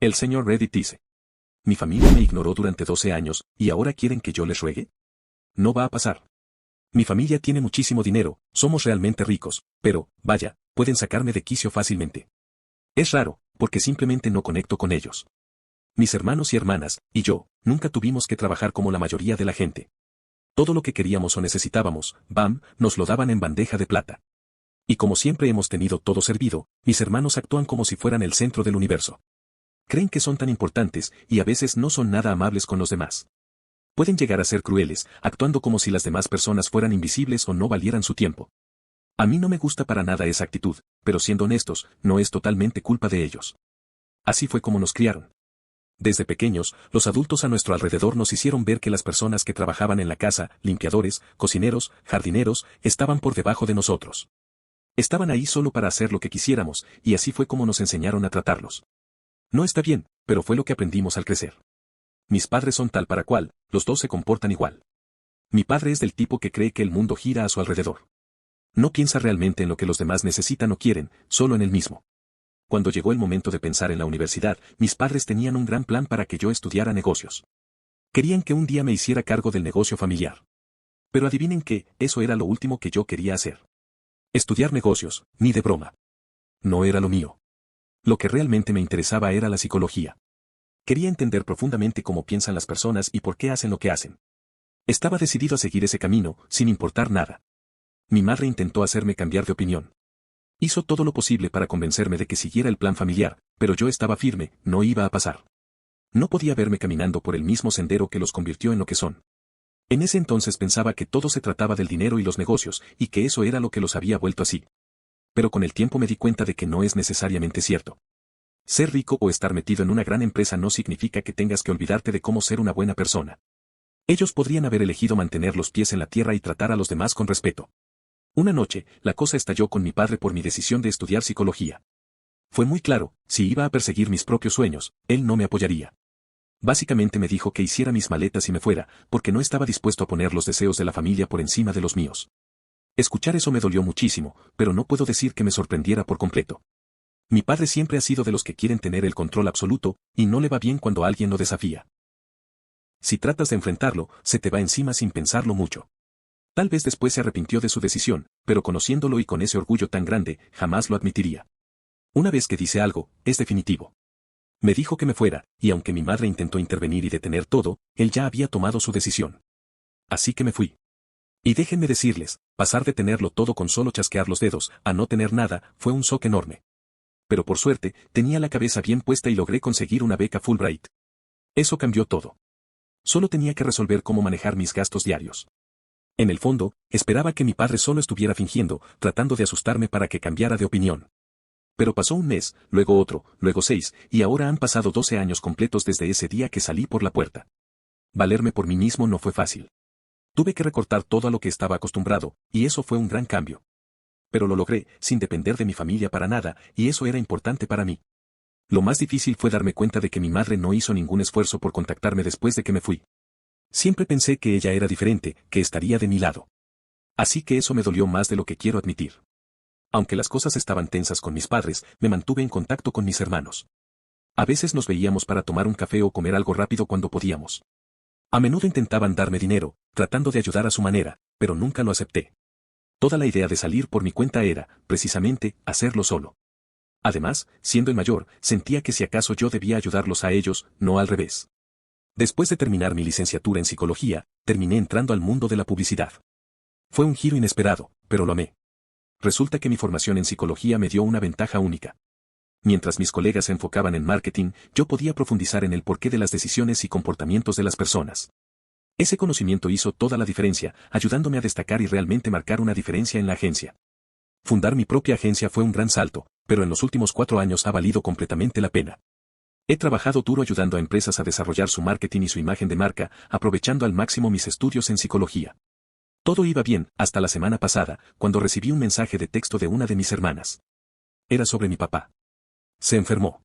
El señor Reddit dice. Mi familia me ignoró durante 12 años, ¿y ahora quieren que yo les ruegue? No va a pasar. Mi familia tiene muchísimo dinero, somos realmente ricos, pero, vaya, pueden sacarme de quicio fácilmente. Es raro, porque simplemente no conecto con ellos. Mis hermanos y hermanas, y yo, nunca tuvimos que trabajar como la mayoría de la gente. Todo lo que queríamos o necesitábamos, bam, nos lo daban en bandeja de plata. Y como siempre hemos tenido todo servido, mis hermanos actúan como si fueran el centro del universo. Creen que son tan importantes, y a veces no son nada amables con los demás. Pueden llegar a ser crueles, actuando como si las demás personas fueran invisibles o no valieran su tiempo. A mí no me gusta para nada esa actitud, pero siendo honestos, no es totalmente culpa de ellos. Así fue como nos criaron. Desde pequeños, los adultos a nuestro alrededor nos hicieron ver que las personas que trabajaban en la casa, limpiadores, cocineros, jardineros, estaban por debajo de nosotros. Estaban ahí solo para hacer lo que quisiéramos, y así fue como nos enseñaron a tratarlos. No está bien, pero fue lo que aprendimos al crecer. Mis padres son tal para cual, los dos se comportan igual. Mi padre es del tipo que cree que el mundo gira a su alrededor. No piensa realmente en lo que los demás necesitan o quieren, solo en él mismo. Cuando llegó el momento de pensar en la universidad, mis padres tenían un gran plan para que yo estudiara negocios. Querían que un día me hiciera cargo del negocio familiar. Pero adivinen qué, eso era lo último que yo quería hacer. Estudiar negocios, ni de broma. No era lo mío. Lo que realmente me interesaba era la psicología. Quería entender profundamente cómo piensan las personas y por qué hacen lo que hacen. Estaba decidido a seguir ese camino, sin importar nada. Mi madre intentó hacerme cambiar de opinión. Hizo todo lo posible para convencerme de que siguiera el plan familiar, pero yo estaba firme, no iba a pasar. No podía verme caminando por el mismo sendero que los convirtió en lo que son. En ese entonces pensaba que todo se trataba del dinero y los negocios, y que eso era lo que los había vuelto así. Pero con el tiempo me di cuenta de que no es necesariamente cierto. Ser rico o estar metido en una gran empresa no significa que tengas que olvidarte de cómo ser una buena persona. Ellos podrían haber elegido mantener los pies en la tierra y tratar a los demás con respeto. Una noche, la cosa estalló con mi padre por mi decisión de estudiar psicología. Fue muy claro, si iba a perseguir mis propios sueños, él no me apoyaría. Básicamente me dijo que hiciera mis maletas y me fuera, porque no estaba dispuesto a poner los deseos de la familia por encima de los míos. Escuchar eso me dolió muchísimo, pero no puedo decir que me sorprendiera por completo. Mi padre siempre ha sido de los que quieren tener el control absoluto, y no le va bien cuando alguien lo desafía. Si tratas de enfrentarlo, se te va encima sin pensarlo mucho. Tal vez después se arrepintió de su decisión, pero conociéndolo y con ese orgullo tan grande, jamás lo admitiría. Una vez que dice algo, es definitivo. Me dijo que me fuera, y aunque mi madre intentó intervenir y detener todo, él ya había tomado su decisión. Así que me fui. Y déjenme decirles, pasar de tenerlo todo con solo chasquear los dedos, a no tener nada, fue un shock enorme. Pero por suerte, tenía la cabeza bien puesta y logré conseguir una beca Fulbright. Eso cambió todo. Solo tenía que resolver cómo manejar mis gastos diarios. En el fondo, esperaba que mi padre solo estuviera fingiendo, tratando de asustarme para que cambiara de opinión. Pero pasó un mes, luego otro, luego 6, y ahora han pasado 12 años completos desde ese día que salí por la puerta. Valerme por mí mismo no fue fácil. Tuve que recortar todo a lo que estaba acostumbrado, y eso fue un gran cambio. Pero lo logré, sin depender de mi familia para nada, y eso era importante para mí. Lo más difícil fue darme cuenta de que mi madre no hizo ningún esfuerzo por contactarme después de que me fui. Siempre pensé que ella era diferente, que estaría de mi lado. Así que eso me dolió más de lo que quiero admitir. Aunque las cosas estaban tensas con mis padres, me mantuve en contacto con mis hermanos. A veces nos veíamos para tomar un café o comer algo rápido cuando podíamos. A menudo intentaban darme dinero, tratando de ayudar a su manera, pero nunca lo acepté. Toda la idea de salir por mi cuenta era, precisamente, hacerlo solo. Además, siendo el mayor, sentía que si acaso yo debía ayudarlos a ellos, no al revés. Después de terminar mi licenciatura en psicología, terminé entrando al mundo de la publicidad. Fue un giro inesperado, pero lo amé. Resulta que mi formación en psicología me dio una ventaja única. Mientras mis colegas se enfocaban en marketing, yo podía profundizar en el porqué de las decisiones y comportamientos de las personas. Ese conocimiento hizo toda la diferencia, ayudándome a destacar y realmente marcar una diferencia en la agencia. Fundar mi propia agencia fue un gran salto, pero en los últimos 4 años ha valido completamente la pena. He trabajado duro ayudando a empresas a desarrollar su marketing y su imagen de marca, aprovechando al máximo mis estudios en psicología. Todo iba bien, hasta la semana pasada, cuando recibí un mensaje de texto de una de mis hermanas. Era sobre mi papá. Se enfermó.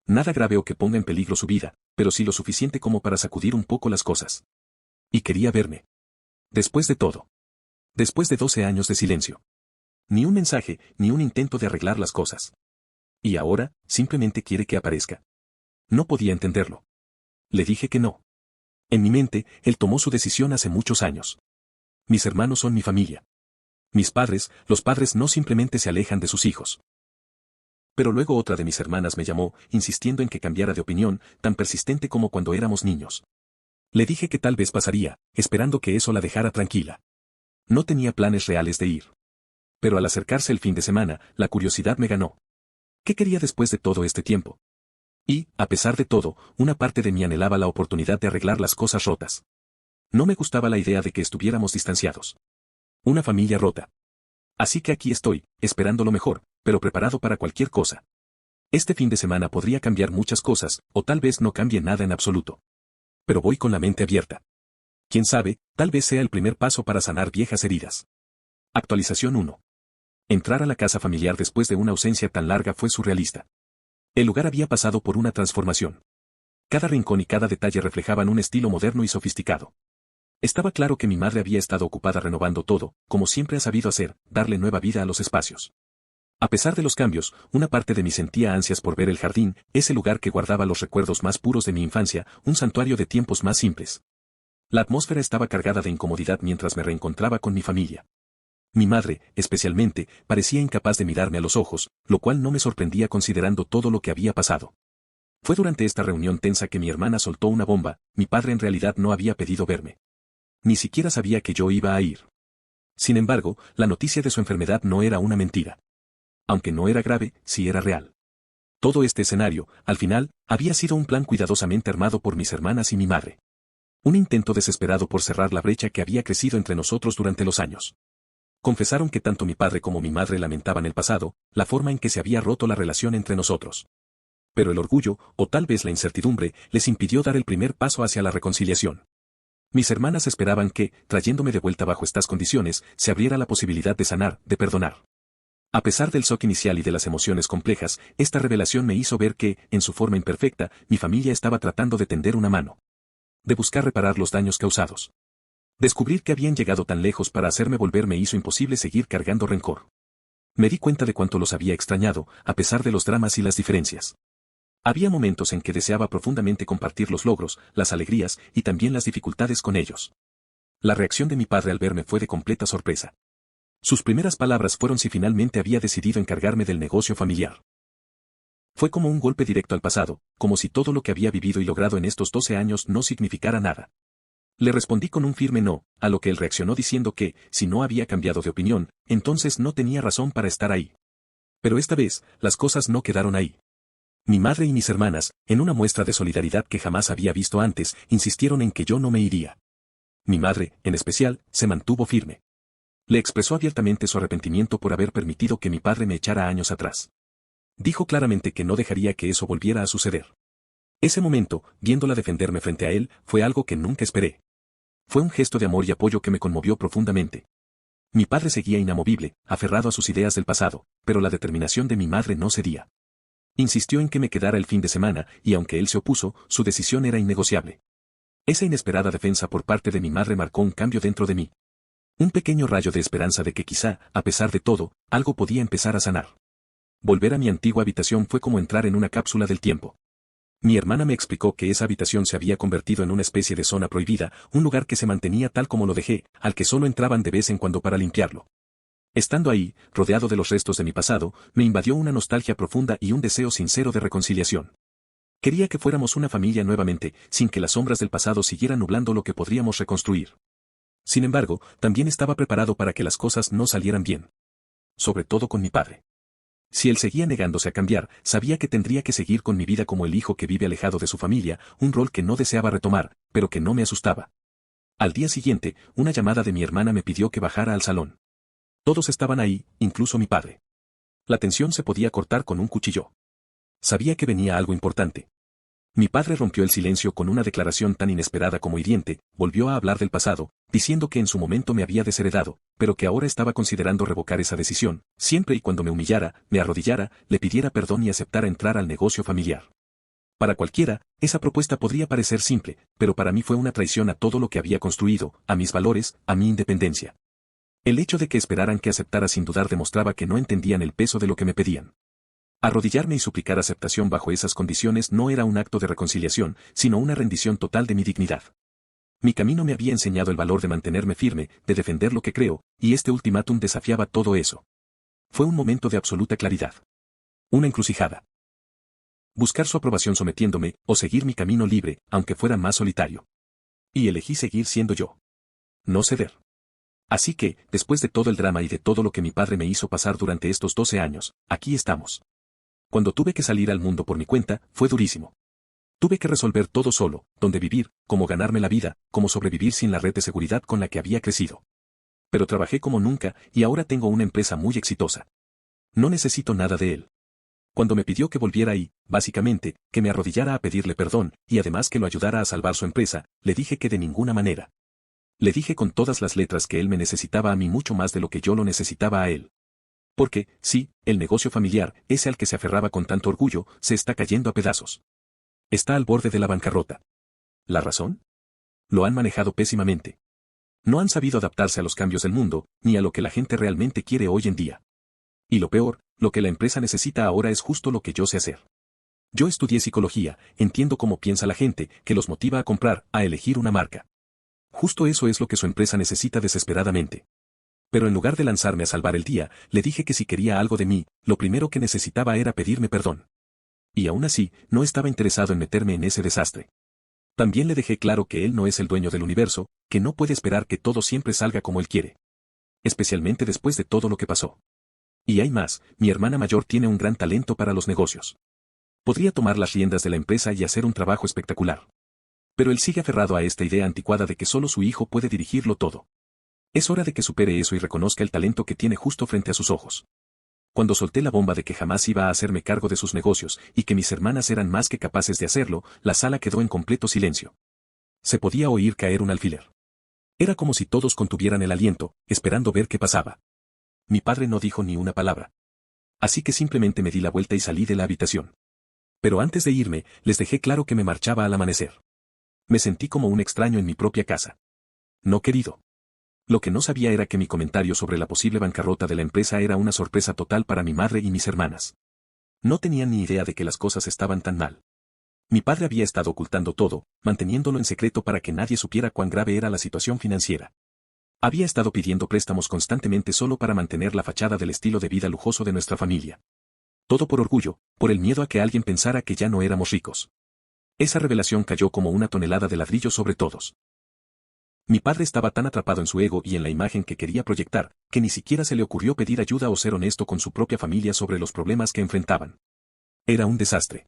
Nada grave o que ponga en peligro su vida, pero sí lo suficiente como para sacudir un poco las cosas. Y quería verme. Después de todo. Después de 12 años de silencio. Ni un mensaje, ni un intento de arreglar las cosas. Y ahora, simplemente quiere que aparezca. No podía entenderlo. Le dije que no. En mi mente, él tomó su decisión hace muchos años. Mis hermanos son mi familia. Mis padres, los padres no simplemente se alejan de sus hijos. Pero luego otra de mis hermanas me llamó, insistiendo en que cambiara de opinión, tan persistente como cuando éramos niños. Le dije que tal vez pasaría, esperando que eso la dejara tranquila. No tenía planes reales de ir. Pero al acercarse el fin de semana, la curiosidad me ganó. ¿Qué quería después de todo este tiempo? Y, a pesar de todo, una parte de mí anhelaba la oportunidad de arreglar las cosas rotas. No me gustaba la idea de que estuviéramos distanciados. Una familia rota. Así que aquí estoy, esperando lo mejor, pero preparado para cualquier cosa. Este fin de semana podría cambiar muchas cosas, o tal vez no cambie nada en absoluto. Pero voy con la mente abierta. Quién sabe, tal vez sea el primer paso para sanar viejas heridas. Actualización 1. Entrar a la casa familiar después de una ausencia tan larga fue surrealista. El lugar había pasado por una transformación. Cada rincón y cada detalle reflejaban un estilo moderno y sofisticado. Estaba claro que mi madre había estado ocupada renovando todo, como siempre ha sabido hacer, darle nueva vida a los espacios. A pesar de los cambios, una parte de mí sentía ansias por ver el jardín, ese lugar que guardaba los recuerdos más puros de mi infancia, un santuario de tiempos más simples. La atmósfera estaba cargada de incomodidad mientras me reencontraba con mi familia. Mi madre, especialmente, parecía incapaz de mirarme a los ojos, lo cual no me sorprendía considerando todo lo que había pasado. Fue durante esta reunión tensa que mi hermana soltó una bomba, mi padre en realidad no había pedido verme. Ni siquiera sabía que yo iba a ir. Sin embargo, la noticia de su enfermedad no era una mentira. Aunque no era grave, sí era real. Todo este escenario, al final, había sido un plan cuidadosamente armado por mis hermanas y mi madre. Un intento desesperado por cerrar la brecha que había crecido entre nosotros durante los años. Confesaron que tanto mi padre como mi madre lamentaban el pasado, la forma en que se había roto la relación entre nosotros. Pero el orgullo, o tal vez la incertidumbre, les impidió dar el primer paso hacia la reconciliación. Mis hermanas esperaban que, trayéndome de vuelta bajo estas condiciones, se abriera la posibilidad de sanar, de perdonar. A pesar del shock inicial y de las emociones complejas, esta revelación me hizo ver que, en su forma imperfecta, mi familia estaba tratando de tender una mano. De buscar reparar los daños causados. Descubrir que habían llegado tan lejos para hacerme volver me hizo imposible seguir cargando rencor. Me di cuenta de cuánto los había extrañado, a pesar de los dramas y las diferencias. Había momentos en que deseaba profundamente compartir los logros, las alegrías y también las dificultades con ellos. La reacción de mi padre al verme fue de completa sorpresa. Sus primeras palabras fueron si finalmente había decidido encargarme del negocio familiar. Fue como un golpe directo al pasado, como si todo lo que había vivido y logrado en estos 12 años no significara nada. Le respondí con un firme no, a lo que él reaccionó diciendo que, si no había cambiado de opinión, entonces no tenía razón para estar ahí. Pero esta vez, las cosas no quedaron ahí. Mi madre y mis hermanas, en una muestra de solidaridad que jamás había visto antes, insistieron en que yo no me iría. Mi madre, en especial, se mantuvo firme. Le expresó abiertamente su arrepentimiento por haber permitido que mi padre me echara años atrás. Dijo claramente que no dejaría que eso volviera a suceder. Ese momento, viéndola defenderme frente a él, fue algo que nunca esperé. Fue un gesto de amor y apoyo que me conmovió profundamente. Mi padre seguía inamovible, aferrado a sus ideas del pasado, pero la determinación de mi madre no cedía. Insistió en que me quedara el fin de semana, y aunque él se opuso, su decisión era innegociable. Esa inesperada defensa por parte de mi madre marcó un cambio dentro de mí. Un pequeño rayo de esperanza de que quizá, a pesar de todo, algo podía empezar a sanar. Volver a mi antigua habitación fue como entrar en una cápsula del tiempo. Mi hermana me explicó que esa habitación se había convertido en una especie de zona prohibida, un lugar que se mantenía tal como lo dejé, al que solo entraban de vez en cuando para limpiarlo. Estando ahí, rodeado de los restos de mi pasado, me invadió una nostalgia profunda y un deseo sincero de reconciliación. Quería que fuéramos una familia nuevamente, sin que las sombras del pasado siguieran nublando lo que podríamos reconstruir. Sin embargo, también estaba preparado para que las cosas no salieran bien. Sobre todo con mi padre. Si él seguía negándose a cambiar, sabía que tendría que seguir con mi vida como el hijo que vive alejado de su familia, un rol que no deseaba retomar, pero que no me asustaba. Al día siguiente, una llamada de mi hermana me pidió que bajara al salón. Todos estaban ahí, incluso mi padre. La tensión se podía cortar con un cuchillo. Sabía que venía algo importante. Mi padre rompió el silencio con una declaración tan inesperada como hiriente, volvió a hablar del pasado, diciendo que en su momento me había desheredado, pero que ahora estaba considerando revocar esa decisión, siempre y cuando me humillara, me arrodillara, le pidiera perdón y aceptara entrar al negocio familiar. Para cualquiera, esa propuesta podría parecer simple, pero para mí fue una traición a todo lo que había construido, a mis valores, a mi independencia. El hecho de que esperaran que aceptara sin dudar demostraba que no entendían el peso de lo que me pedían. Arrodillarme y suplicar aceptación bajo esas condiciones no era un acto de reconciliación, sino una rendición total de mi dignidad. Mi camino me había enseñado el valor de mantenerme firme, de defender lo que creo, y este ultimátum desafiaba todo eso. Fue un momento de absoluta claridad. Una encrucijada. Buscar su aprobación sometiéndome, o seguir mi camino libre, aunque fuera más solitario. Y elegí seguir siendo yo. No ceder. Así que, después de todo el drama y de todo lo que mi padre me hizo pasar durante estos 12 años, aquí estamos. Cuando tuve que salir al mundo por mi cuenta, fue durísimo. Tuve que resolver todo solo, dónde vivir, cómo ganarme la vida, cómo sobrevivir sin la red de seguridad con la que había crecido. Pero trabajé como nunca, y ahora tengo una empresa muy exitosa. No necesito nada de él. Cuando me pidió que volviera ahí, básicamente, que me arrodillara a pedirle perdón, y además que lo ayudara a salvar su empresa, le dije que de ninguna manera. Le dije con todas las letras que él me necesitaba a mí mucho más de lo que yo lo necesitaba a él. Porque, sí, el negocio familiar, ese al que se aferraba con tanto orgullo, se está cayendo a pedazos. Está al borde de la bancarrota. ¿La razón? Lo han manejado pésimamente. No han sabido adaptarse a los cambios del mundo, ni a lo que la gente realmente quiere hoy en día. Y lo peor, lo que la empresa necesita ahora es justo lo que yo sé hacer. Yo estudié psicología, entiendo cómo piensa la gente, que los motiva a comprar, a elegir una marca. Justo eso es lo que su empresa necesita desesperadamente. Pero en lugar de lanzarme a salvar el día, le dije que si quería algo de mí, lo primero que necesitaba era pedirme perdón. Y aún así, no estaba interesado en meterme en ese desastre. También le dejé claro que él no es el dueño del universo, que no puede esperar que todo siempre salga como él quiere. Especialmente después de todo lo que pasó. Y hay más, mi hermana mayor tiene un gran talento para los negocios. Podría tomar las riendas de la empresa y hacer un trabajo espectacular. Pero él sigue aferrado a esta idea anticuada de que solo su hijo puede dirigirlo todo. Es hora de que supere eso y reconozca el talento que tiene justo frente a sus ojos. Cuando solté la bomba de que jamás iba a hacerme cargo de sus negocios y que mis hermanas eran más que capaces de hacerlo, la sala quedó en completo silencio. Se podía oír caer un alfiler. Era como si todos contuvieran el aliento, esperando ver qué pasaba. Mi padre no dijo ni una palabra. Así que simplemente me di la vuelta y salí de la habitación. Pero antes de irme, les dejé claro que me marchaba al amanecer. Me sentí como un extraño en mi propia casa. No querido. Lo que no sabía era que mi comentario sobre la posible bancarrota de la empresa era una sorpresa total para mi madre y mis hermanas. No tenían ni idea de que las cosas estaban tan mal. Mi padre había estado ocultando todo, manteniéndolo en secreto para que nadie supiera cuán grave era la situación financiera. Había estado pidiendo préstamos constantemente solo para mantener la fachada del estilo de vida lujoso de nuestra familia. Todo por orgullo, por el miedo a que alguien pensara que ya no éramos ricos. Esa revelación cayó como una tonelada de ladrillo sobre todos. Mi padre estaba tan atrapado en su ego y en la imagen que quería proyectar, que ni siquiera se le ocurrió pedir ayuda o ser honesto con su propia familia sobre los problemas que enfrentaban. Era un desastre.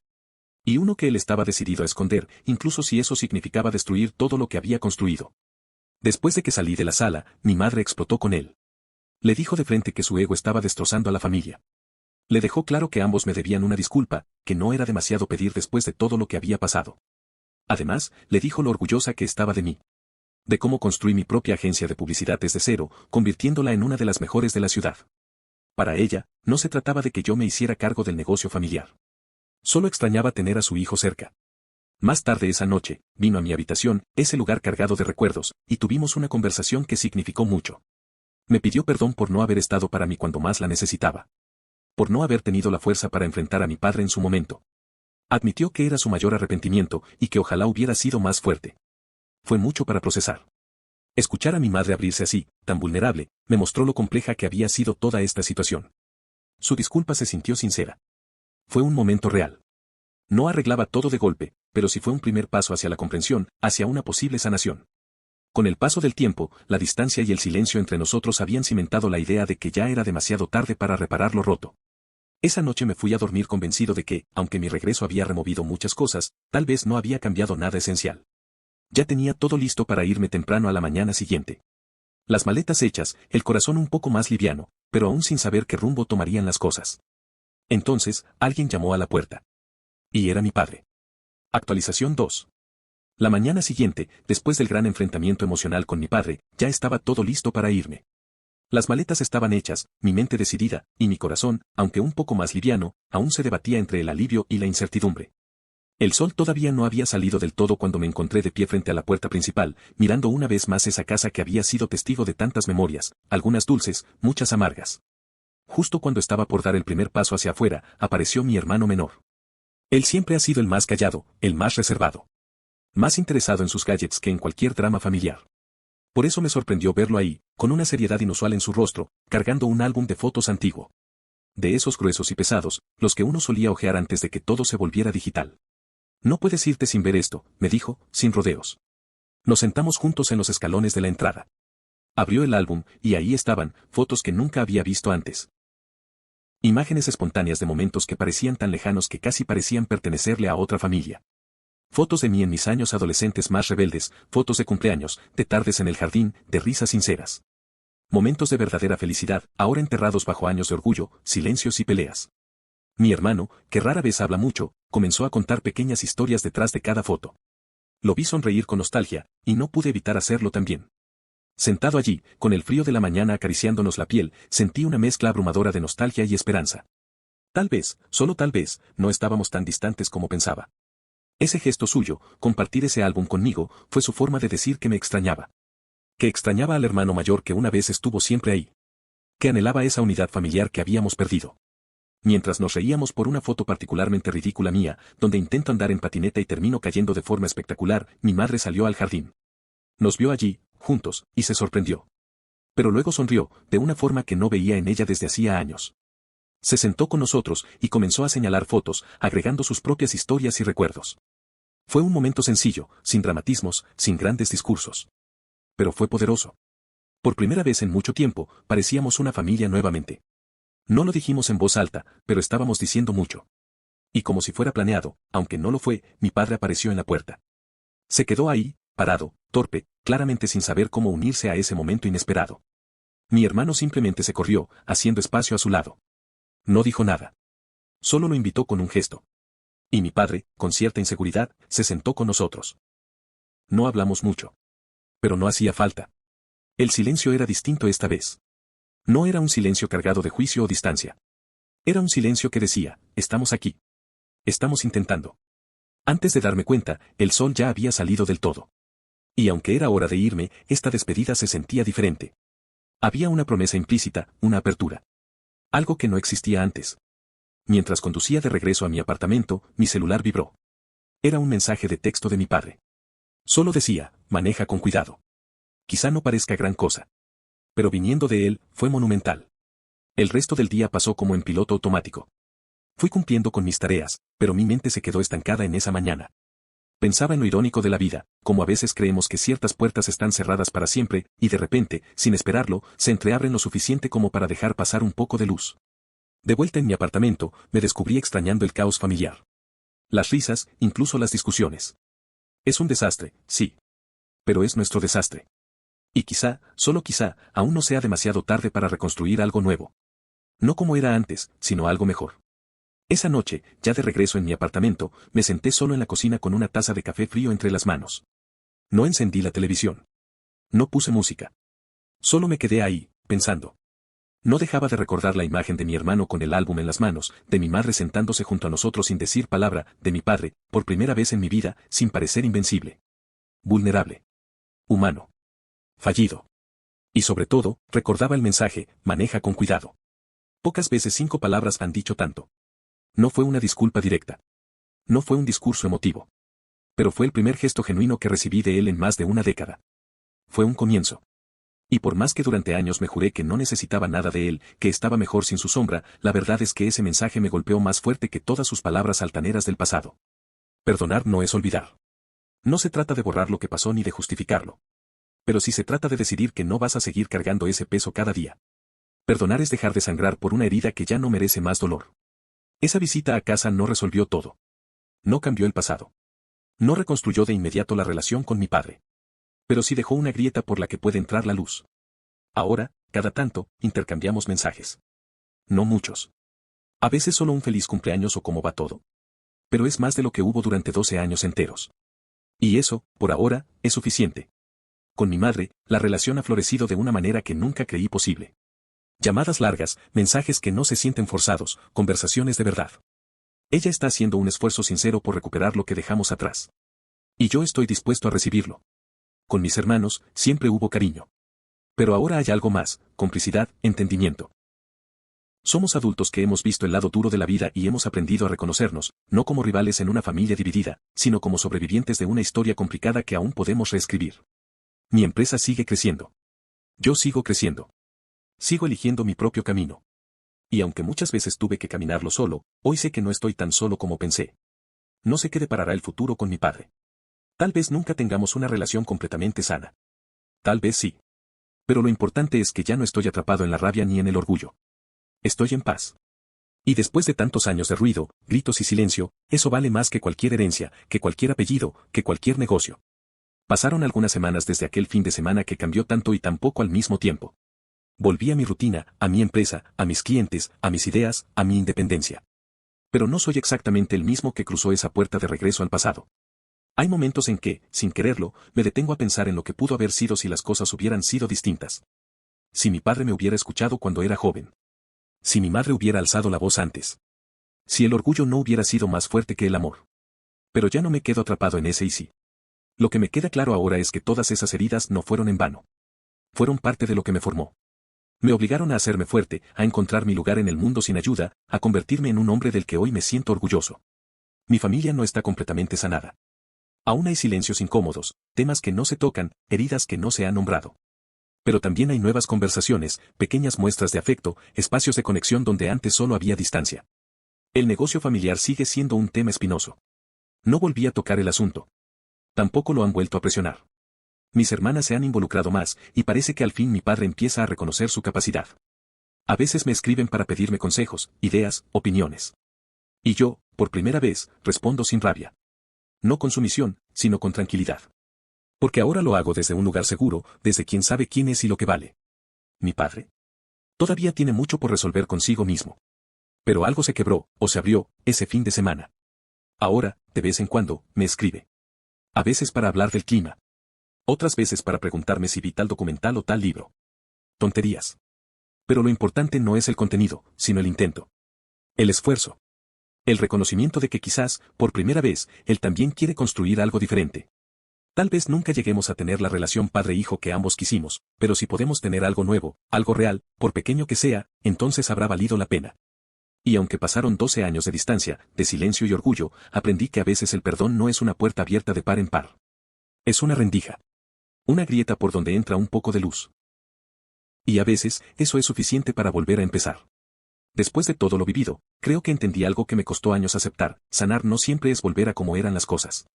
Y uno que él estaba decidido a esconder, incluso si eso significaba destruir todo lo que había construido. Después de que salí de la sala, mi madre explotó con él. Le dijo de frente que su ego estaba destrozando a la familia. Le dejó claro que ambos me debían una disculpa, que no era demasiado pedir después de todo lo que había pasado. Además, le dijo lo orgullosa que estaba de mí. De cómo construí mi propia agencia de publicidad desde cero, convirtiéndola en una de las mejores de la ciudad. Para ella, no se trataba de que yo me hiciera cargo del negocio familiar. Solo extrañaba tener a su hijo cerca. Más tarde esa noche, vino a mi habitación, ese lugar cargado de recuerdos, y tuvimos una conversación que significó mucho. Me pidió perdón por no haber estado para mí cuando más la necesitaba. Por no haber tenido la fuerza para enfrentar a mi padre en su momento. Admitió que era su mayor arrepentimiento y que ojalá hubiera sido más fuerte. Fue mucho para procesar. Escuchar a mi madre abrirse así, tan vulnerable, me mostró lo compleja que había sido toda esta situación. Su disculpa se sintió sincera. Fue un momento real. No arreglaba todo de golpe, pero sí fue un primer paso hacia la comprensión, hacia una posible sanación. Con el paso del tiempo, la distancia y el silencio entre nosotros habían cimentado la idea de que ya era demasiado tarde para reparar lo roto. Esa noche me fui a dormir convencido de que, aunque mi regreso había removido muchas cosas, tal vez no había cambiado nada esencial. Ya tenía todo listo para irme temprano a la mañana siguiente. Las maletas hechas, el corazón un poco más liviano, pero aún sin saber qué rumbo tomarían las cosas. Entonces, alguien llamó a la puerta. Y era mi padre. Actualización 2. La mañana siguiente, después del gran enfrentamiento emocional con mi padre, ya estaba todo listo para irme. Las maletas estaban hechas, mi mente decidida, y mi corazón, aunque un poco más liviano, aún se debatía entre el alivio y la incertidumbre. El sol todavía no había salido del todo cuando me encontré de pie frente a la puerta principal, mirando una vez más esa casa que había sido testigo de tantas memorias, algunas dulces, muchas amargas. Justo cuando estaba por dar el primer paso hacia afuera, apareció mi hermano menor. Él siempre ha sido el más callado, el más reservado. Más interesado en sus gadgets que en cualquier drama familiar. Por eso me sorprendió verlo ahí, con una seriedad inusual en su rostro, cargando un álbum de fotos antiguo. De esos gruesos y pesados, los que uno solía hojear antes de que todo se volviera digital. No puedes irte sin ver esto, me dijo, sin rodeos. Nos sentamos juntos en los escalones de la entrada. Abrió el álbum, y ahí estaban, fotos que nunca había visto antes. Imágenes espontáneas de momentos que parecían tan lejanos que casi parecían pertenecerle a otra familia. Fotos de mí en mis años adolescentes más rebeldes, fotos de cumpleaños, de tardes en el jardín, de risas sinceras. Momentos de verdadera felicidad, ahora enterrados bajo años de orgullo, silencios y peleas. Mi hermano, que rara vez habla mucho, comenzó a contar pequeñas historias detrás de cada foto. Lo vi sonreír con nostalgia, y no pude evitar hacerlo también. Sentado allí, con el frío de la mañana acariciándonos la piel, sentí una mezcla abrumadora de nostalgia y esperanza. Tal vez, solo tal vez, no estábamos tan distantes como pensaba. Ese gesto suyo, compartir ese álbum conmigo, fue su forma de decir que me extrañaba. Que extrañaba al hermano mayor que una vez estuvo siempre ahí. Que anhelaba esa unidad familiar que habíamos perdido. Mientras nos reíamos por una foto particularmente ridícula mía, donde intento andar en patineta y termino cayendo de forma espectacular, mi madre salió al jardín. Nos vio allí, juntos, y se sorprendió. Pero luego sonrió, de una forma que no veía en ella desde hacía años. Se sentó con nosotros y comenzó a señalar fotos, agregando sus propias historias y recuerdos. Fue un momento sencillo, sin dramatismos, sin grandes discursos. Pero fue poderoso. Por primera vez en mucho tiempo, parecíamos una familia nuevamente. No lo dijimos en voz alta, pero estábamos diciendo mucho. Y como si fuera planeado, aunque no lo fue, mi padre apareció en la puerta. Se quedó ahí, parado, torpe, claramente sin saber cómo unirse a ese momento inesperado. Mi hermano simplemente se corrió, haciendo espacio a su lado. No dijo nada. Solo lo invitó con un gesto. Y mi padre, con cierta inseguridad, se sentó con nosotros. No hablamos mucho. Pero no hacía falta. El silencio era distinto esta vez. No era un silencio cargado de juicio o distancia. Era un silencio que decía, estamos aquí. Estamos intentando. Antes de darme cuenta, el sol ya había salido del todo. Y aunque era hora de irme, esta despedida se sentía diferente. Había una promesa implícita, una apertura. Algo que no existía antes. Mientras conducía de regreso a mi apartamento, mi celular vibró. Era un mensaje de texto de mi padre. Solo decía, maneja con cuidado. Quizá no parezca gran cosa. Pero viniendo de él, fue monumental. El resto del día pasó como en piloto automático. Fui cumpliendo con mis tareas, pero mi mente se quedó estancada en esa mañana. Pensaba en lo irónico de la vida, como a veces creemos que ciertas puertas están cerradas para siempre, y de repente, sin esperarlo, se entreabren lo suficiente como para dejar pasar un poco de luz. De vuelta en mi apartamento, me descubrí extrañando el caos familiar. Las risas, incluso las discusiones. Es un desastre, sí. Pero es nuestro desastre. Y quizá, solo quizá, aún no sea demasiado tarde para reconstruir algo nuevo. No como era antes, sino algo mejor. Esa noche, ya de regreso en mi apartamento, me senté solo en la cocina con una taza de café frío entre las manos. No encendí la televisión. No puse música. Solo me quedé ahí, pensando. No dejaba de recordar la imagen de mi hermano con el álbum en las manos, de mi madre sentándose junto a nosotros sin decir palabra, de mi padre, por primera vez en mi vida, sin parecer invencible. Vulnerable. Humano. Fallido. Y sobre todo, recordaba el mensaje, maneja con cuidado. Pocas veces 5 palabras han dicho tanto. No fue una disculpa directa. No fue un discurso emotivo. Pero fue el primer gesto genuino que recibí de él en más de una década. Fue un comienzo. Y por más que durante años me juré que no necesitaba nada de él, que estaba mejor sin su sombra, la verdad es que ese mensaje me golpeó más fuerte que todas sus palabras altaneras del pasado. Perdonar no es olvidar. No se trata de borrar lo que pasó ni de justificarlo. Pero sí se trata de decidir que no vas a seguir cargando ese peso cada día. Perdonar es dejar de sangrar por una herida que ya no merece más dolor. Esa visita a casa no resolvió todo. No cambió el pasado. No reconstruyó de inmediato la relación con mi padre. Pero sí dejó una grieta por la que puede entrar la luz. Ahora, cada tanto, intercambiamos mensajes. No muchos. A veces solo un feliz cumpleaños o cómo va todo. Pero es más de lo que hubo durante 12 años enteros. Y eso, por ahora, es suficiente. Con mi madre, la relación ha florecido de una manera que nunca creí posible. Llamadas largas, mensajes que no se sienten forzados, conversaciones de verdad. Ella está haciendo un esfuerzo sincero por recuperar lo que dejamos atrás. Y yo estoy dispuesto a recibirlo. Con mis hermanos, siempre hubo cariño. Pero ahora hay algo más, complicidad, entendimiento. Somos adultos que hemos visto el lado duro de la vida y hemos aprendido a reconocernos, no como rivales en una familia dividida, sino como sobrevivientes de una historia complicada que aún podemos reescribir. Mi empresa sigue creciendo. Yo sigo creciendo. Sigo eligiendo mi propio camino. Y aunque muchas veces tuve que caminarlo solo, hoy sé que no estoy tan solo como pensé. No sé qué deparará el futuro con mi padre. Tal vez nunca tengamos una relación completamente sana. Tal vez sí. Pero lo importante es que ya no estoy atrapado en la rabia ni en el orgullo. Estoy en paz. Y después de tantos años de ruido, gritos y silencio, eso vale más que cualquier herencia, que cualquier apellido, que cualquier negocio. Pasaron algunas semanas desde aquel fin de semana que cambió tanto y tan poco al mismo tiempo. Volví a mi rutina, a mi empresa, a mis clientes, a mis ideas, a mi independencia. Pero no soy exactamente el mismo que cruzó esa puerta de regreso al pasado. Hay momentos en que, sin quererlo, me detengo a pensar en lo que pudo haber sido si las cosas hubieran sido distintas. Si mi padre me hubiera escuchado cuando era joven. Si mi madre hubiera alzado la voz antes. Si el orgullo no hubiera sido más fuerte que el amor. Pero ya no me quedo atrapado en ese y sí. Lo que me queda claro ahora es que todas esas heridas no fueron en vano. Fueron parte de lo que me formó. Me obligaron a hacerme fuerte, a encontrar mi lugar en el mundo sin ayuda, a convertirme en un hombre del que hoy me siento orgulloso. Mi familia no está completamente sanada. Aún hay silencios incómodos, temas que no se tocan, heridas que no se han nombrado. Pero también hay nuevas conversaciones, pequeñas muestras de afecto, espacios de conexión donde antes solo había distancia. El negocio familiar sigue siendo un tema espinoso. No volví a tocar el asunto. Tampoco lo han vuelto a presionar. Mis hermanas se han involucrado más, y parece que al fin mi padre empieza a reconocer su capacidad. A veces me escriben para pedirme consejos, ideas, opiniones. Y yo, por primera vez, respondo sin rabia. No con sumisión, sino con tranquilidad. Porque ahora lo hago desde un lugar seguro, desde quien sabe quién es y lo que vale. ¿Mi padre? Todavía tiene mucho por resolver consigo mismo. Pero algo se quebró, o se abrió, ese fin de semana. Ahora, de vez en cuando, me escribe. A veces para hablar del clima. Otras veces para preguntarme si vi tal documental o tal libro. Tonterías. Pero lo importante no es el contenido, sino el intento. El esfuerzo. El reconocimiento de que quizás, por primera vez, él también quiere construir algo diferente. Tal vez nunca lleguemos a tener la relación padre-hijo que ambos quisimos, pero si podemos tener algo nuevo, algo real, por pequeño que sea, entonces habrá valido la pena. Y aunque pasaron 12 años de distancia, de silencio y orgullo, aprendí que a veces el perdón no es una puerta abierta de par en par. Es una rendija. Una grieta por donde entra un poco de luz. Y a veces, eso es suficiente para volver a empezar. Después de todo lo vivido, creo que entendí algo que me costó años aceptar: sanar no siempre es volver a como eran las cosas.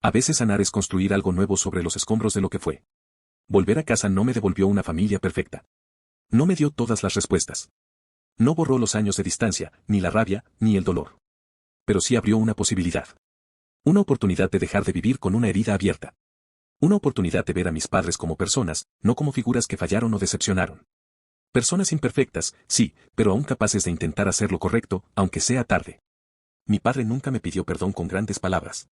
A veces sanar es construir algo nuevo sobre los escombros de lo que fue. Volver a casa no me devolvió una familia perfecta. No me dio todas las respuestas. No borró los años de distancia, ni la rabia, ni el dolor. Pero sí abrió una posibilidad. Una oportunidad de dejar de vivir con una herida abierta. Una oportunidad de ver a mis padres como personas, no como figuras que fallaron o decepcionaron. Personas imperfectas, sí, pero aún capaces de intentar hacer lo correcto, aunque sea tarde. Mi padre nunca me pidió perdón con grandes palabras.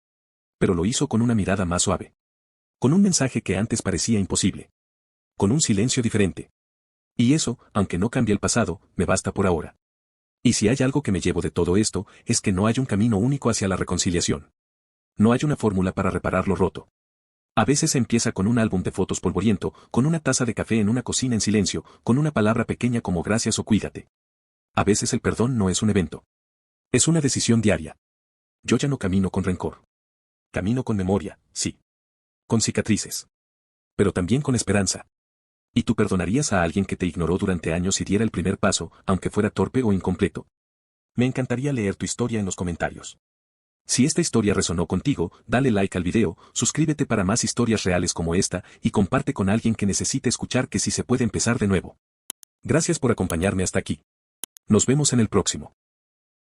Pero lo hizo con una mirada más suave. Con un mensaje que antes parecía imposible. Con un silencio diferente. Y eso, aunque no cambie el pasado, me basta por ahora. Y si hay algo que me llevo de todo esto, es que no hay un camino único hacia la reconciliación. No hay una fórmula para reparar lo roto. A veces se empieza con un álbum de fotos polvoriento, con una taza de café en una cocina en silencio, con una palabra pequeña como gracias o cuídate. A veces el perdón no es un evento. Es una decisión diaria. Yo ya no camino con rencor. Camino con memoria, sí. Con cicatrices. Pero también con esperanza. ¿Y tú perdonarías a alguien que te ignoró durante años y diera el primer paso, aunque fuera torpe o incompleto? Me encantaría leer tu historia en los comentarios. Si esta historia resonó contigo, dale like al video, suscríbete para más historias reales como esta, y comparte con alguien que necesite escuchar que sí se puede empezar de nuevo. Gracias por acompañarme hasta aquí. Nos vemos en el próximo.